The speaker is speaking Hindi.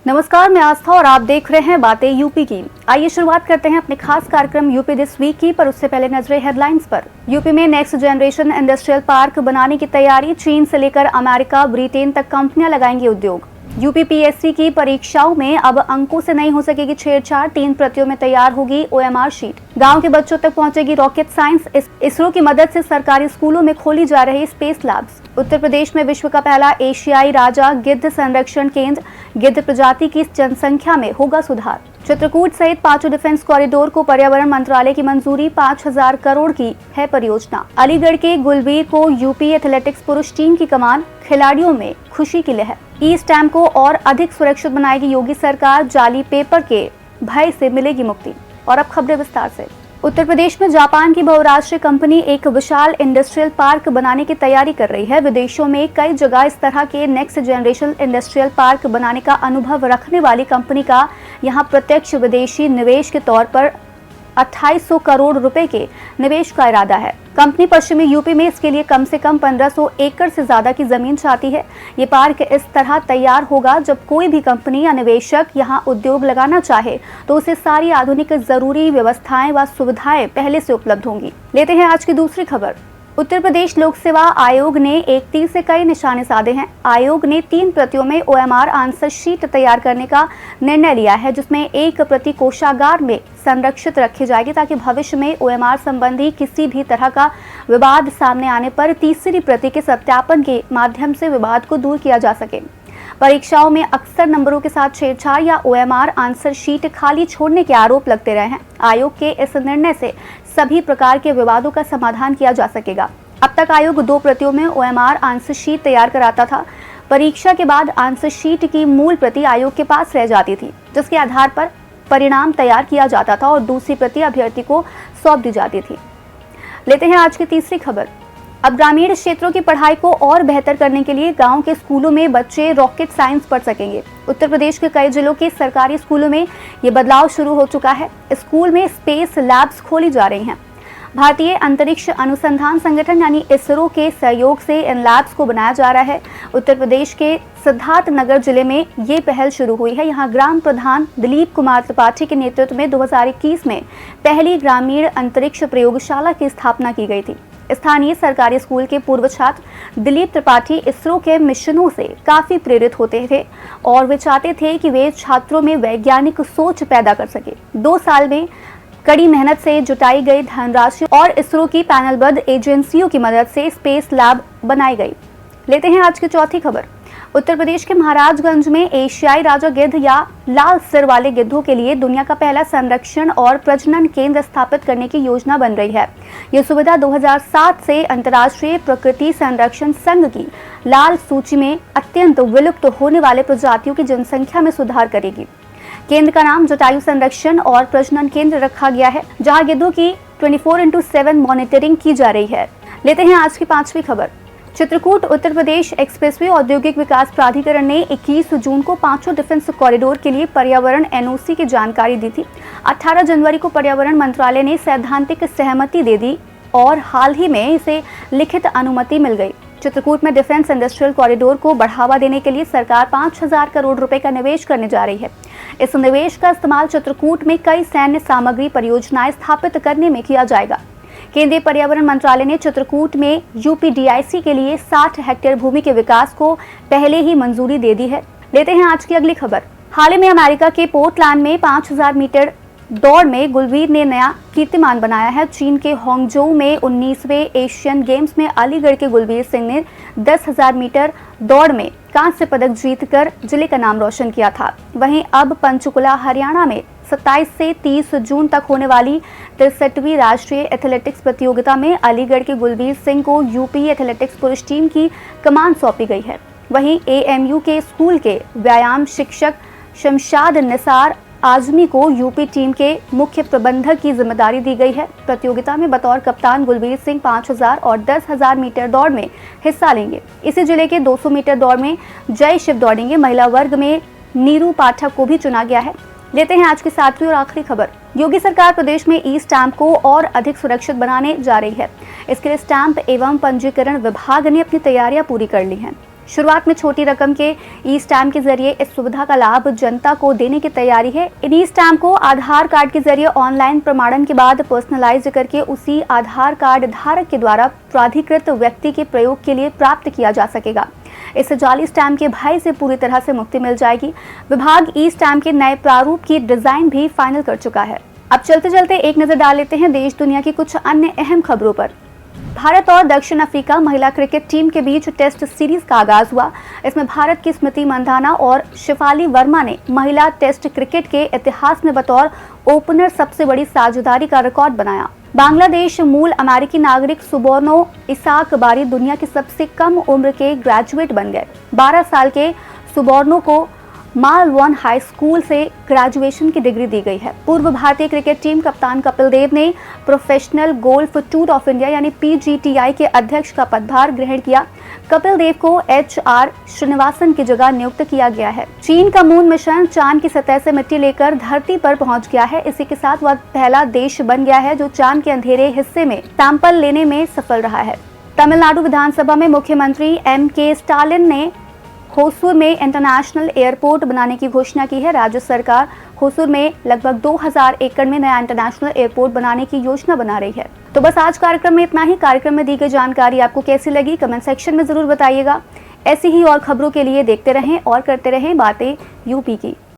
नमस्कार, मैं आस्था और आप देख रहे हैं बातें यूपी की। आइए शुरुआत करते हैं अपने खास कार्यक्रम यूपी दिस वीक की, पर उससे पहले नजरें हेडलाइंस पर। यूपी में नेक्स्ट जनरेशन इंडस्ट्रियल पार्क बनाने की तैयारी। चीन से लेकर अमेरिका, ब्रिटेन तक कंपनियां लगाएंगी उद्योग। यूपी पीएससी की परीक्षाओं में अब अंकों से नहीं हो सकेगी छेड़छाड़। 3 प्रतियों में तैयार होगी ओएमआर शीट। गांव के बच्चों तक पहुंचेगी रॉकेट साइंस। इसरो की मदद से सरकारी स्कूलों में खोली जा रही स्पेस लैब्स। उत्तर प्रदेश में विश्व का पहला एशियाई राजा गिद्ध संरक्षण केंद्र। गिद्ध प्रजाति की जनसंख्या में होगा सुधार। चित्रकूट सहित 5 डिफेंस कॉरिडोर को पर्यावरण मंत्रालय की मंजूरी। 5,000 करोड़ की है परियोजना। अलीगढ़ के गुलबीर को यूपी एथलेटिक्स पुरुष टीम की कमान। खिलाड़ियों में खुशी की लहर। ई स्टैम्प को और अधिक सुरक्षित बनाएगी योगी सरकार। जाली पेपर के भय से मिलेगी मुक्ति। और अब खबरें विस्तार से। उत्तर प्रदेश में जापान की बहुराष्ट्रीय कंपनी एक विशाल इंडस्ट्रियल पार्क बनाने की तैयारी कर रही है। विदेशों में कई जगह इस तरह के नेक्स्ट जनरेशन इंडस्ट्रियल पार्क बनाने का अनुभव रखने वाली कंपनी का यहां प्रत्यक्ष विदेशी निवेश के तौर पर 2800 करोड़ रुपए के निवेश का इरादा है। कंपनी पश्चिमी यूपी में इसके लिए कम से कम 1500 एकड़ से ज्यादा की जमीन चाहती है। ये पार्क इस तरह तैयार होगा जब कोई भी कंपनी या निवेशक यहाँ उद्योग लगाना चाहे तो उसे सारी आधुनिक जरूरी व्यवस्थाएं व सुविधाएं पहले से उपलब्ध होंगी। लेते हैं आज की दूसरी खबर। उत्तर प्रदेश लोक सेवा आयोग ने एक तीर से कई निशाने साधे हैं। आयोग ने 3 प्रतियों में ओएमआर आंसर शीट तैयार करने का निर्णय लिया है, जिसमें एक प्रति कोषागार में संरक्षित रखी जाएगी ताकि भविष्य में ओएमआर संबंधी किसी भी तरह का विवाद सामने आने पर तीसरी प्रति के सत्यापन के माध्यम से विवाद को दूर किया जा सके। परीक्षाओं में अक्सर नंबरों के साथ छेड़छाड़ या ओएमआर आंसर शीट खाली छोड़ने के आरोप लगते रहे हैं। आयोग के इस निर्णय से सभी प्रकार के विवादों का समाधान किया जा सकेगा। अब तक आयोग 2 प्रतियों में ओएमआर आंसर शीट तैयार कराता था। परीक्षा के बाद आंसर शीट की मूल प्रति आयोग के पास रह जाती थी, जिसके आधार पर परिणाम तैयार किया जाता था और दूसरी प्रति अभ्यर्थी को सौंप दी जाती थी। लेते हैं आज की तीसरी खबर। अब ग्रामीण क्षेत्रों की पढ़ाई को और बेहतर करने के लिए गांव के स्कूलों में बच्चे रॉकेट साइंस पढ़ सकेंगे। उत्तर प्रदेश के कई जिलों के सरकारी स्कूलों में ये बदलाव शुरू हो चुका है। स्कूल में स्पेस लैब्स खोली जा रही हैं। भारतीय अंतरिक्ष अनुसंधान संगठन यानी इसरो के सहयोग से इन लैब्स को बनाया जा रहा है। उत्तर प्रदेश के सिद्धार्थनगर जिले में ये पहल शुरू हुई है। यहाँ ग्राम प्रधान दिलीप कुमार त्रिपाठी के नेतृत्व में 2021 में पहली ग्रामीण अंतरिक्ष प्रयोगशाला की स्थापना की गई थी। स्थानीय सरकारी स्कूल के पूर्व छात्र दिलीप त्रिपाठी इसरो के मिशनों से काफी प्रेरित होते थे और वे चाहते थे कि वे छात्रों में वैज्ञानिक सोच पैदा कर सके। 2 साल में कड़ी मेहनत से जुटाई गई धनराशि और इसरो की पैनलबद्ध एजेंसियों की मदद से स्पेस लैब बनाई गई। लेते हैं आज की चौथी खबर। उत्तर प्रदेश के महाराजगंज में एशियाई राजा गिद्ध या लाल सिर वाले गिद्धों के लिए दुनिया का पहला संरक्षण और प्रजनन केंद्र स्थापित करने की योजना बन रही है। यह सुविधा 2007 से अंतर्राष्ट्रीय प्रकृति संरक्षण संघ की लाल सूची में अत्यंत विलुप्त होने वाले प्रजातियों की जनसंख्या में सुधार करेगी। केंद्र का नाम जटायु संरक्षण और प्रजनन केंद्र रखा गया है, जहां गिद्धों की 24/7 मॉनिटरिंग की जा रही है। लेते हैं आज की 5वीं खबर। चित्रकूट उत्तर प्रदेश एक्सप्रेसवे औद्योगिक विकास प्राधिकरण ने 21 जून को 5 डिफेंस कॉरिडोर के लिए पर्यावरण एनओसी की जानकारी दी थी। 18 जनवरी को पर्यावरण मंत्रालय ने सैद्धांतिक सहमति दे दी और हाल ही में इसे लिखित अनुमति मिल गई। चित्रकूट में डिफेंस इंडस्ट्रियल कॉरिडोर को बढ़ावा देने के लिए सरकार 5,000 करोड़ रुपए का निवेश करने जा रही है। इस निवेश का इस्तेमाल चित्रकूट में कई सैन्य सामग्री परियोजनाएं स्थापित करने में किया जाएगा। केंद्रीय पर्यावरण मंत्रालय ने चित्रकूट में यूपीडीआईसी के लिए 60 हेक्टेयर भूमि के विकास को पहले ही मंजूरी दे दी है। लेते हैं आज की अगली खबर। हाल ही में अमेरिका के पोर्टलैंड में 5,000 मीटर दौड़ में गुलबीर ने नया कीर्तिमान बनाया है। चीन के होंगजोउ में 19वें एशियन गेम्स में अलीगढ़ के गुलबीर सिंह ने 10,000 मीटर दौड़ में कांस्य पदक जीतकर जिले का नाम रोशन किया था। वहीं अब पंचकुला हरियाणा में 27 से 30 जून तक होने वाली 63वीं राष्ट्रीय एथलेटिक्स प्रतियोगिता में अलीगढ़ के गुलबीर सिंह को यूपी एथलेटिक्स पुरुष टीम की कमान सौंपी गई है। वहीं एएमयू के स्कूल के व्यायाम शिक्षक शमशाद निसार आजमी को यूपी टीम के मुख्य प्रबंधक की जिम्मेदारी दी गई है। प्रतियोगिता में बतौर कप्तान गुलबीर सिंह 5,000 और 10,000 मीटर दौड़ में हिस्सा लेंगे। इसी जिले के 200 मीटर दौड़ में जय शिव दौड़ेंगे। महिला वर्ग में नीरू पाठक को भी चुना गया है। लेते हैं आज की 7वीं और आखिरी खबर। योगी सरकार प्रदेश में ई स्टैम्प को और अधिक सुरक्षित बनाने जा रही है। इसके लिए स्टैम्प एवं पंजीकरण विभाग ने अपनी तैयारियां पूरी कर ली हैं। शुरुआत में छोटी रकम के ई स्टैम्प के जरिए इस सुविधा का लाभ जनता को देने की तैयारी है। इन ई स्टैम्प को आधार कार्ड के जरिए ऑनलाइन प्रमाणन के बाद पर्सनलाइज करके उसी आधार कार्ड धारक के द्वारा प्राधिकृत व्यक्ति के प्रयोग के लिए प्राप्त किया जा सकेगा। इससे जाली स्टैम्प के भय से पूरी तरह से मुक्ति मिल जाएगी। विभाग ई स्टैम्प के नए प्रारूप की डिजाइन भी फाइनल कर चुका है। अब चलते चलते एक नजर डाल लेते हैं देश दुनिया की कुछ अन्य अहम खबरों पर। भारत और दक्षिण अफ्रीका महिला क्रिकेट टीम के बीच टेस्ट सीरीज का आगाज हुआ। इसमें भारत की स्मृति मंधाना और शिफाली वर्मा ने महिला टेस्ट क्रिकेट के इतिहास में बतौर ओपनर सबसे बड़ी साझेदारी का रिकॉर्ड बनाया। बांग्लादेश मूल अमेरिकी नागरिक सुबोर्नो इसाक बारी दुनिया के सबसे कम उम्र के ग्रेजुएट बन गए। 12 साल के सुबोर्नो को मालवन हाई स्कूल से ग्रेजुएशन की डिग्री दी गई है। पूर्व भारतीय क्रिकेट टीम कप्तान कपिल देव ने professional golf tour of India यानी PGTI के अध्यक्ष का पदभार ग्रहण किया। कपिल देव को HR श्रीनिवासन की जगह नियुक्त किया गया है। चीन का मून मिशन चांद की सतह से मिट्टी लेकर धरती पर पहुंच गया है। इसी के साथ वह पहला देश बन गया है जो चांद के अंधेरे हिस्से में सैंपल लेने में सफल रहा है। तमिलनाडु विधानसभा में मुख्यमंत्री MK स्टालिन ने होसूर में इंटरनेशनल एयरपोर्ट बनाने की घोषणा की है। राज्य सरकार होसूर में लगभग 2000 एकड़ में नया इंटरनेशनल एयरपोर्ट बनाने की योजना बना रही है। तो बस आज कार्यक्रम में इतना ही। कार्यक्रम में दी गई जानकारी आपको कैसी लगी कमेंट सेक्शन में जरूर बताइएगा। ऐसी ही और खबरों के लिए देखते रहें और करते रहें बातें यूपी की।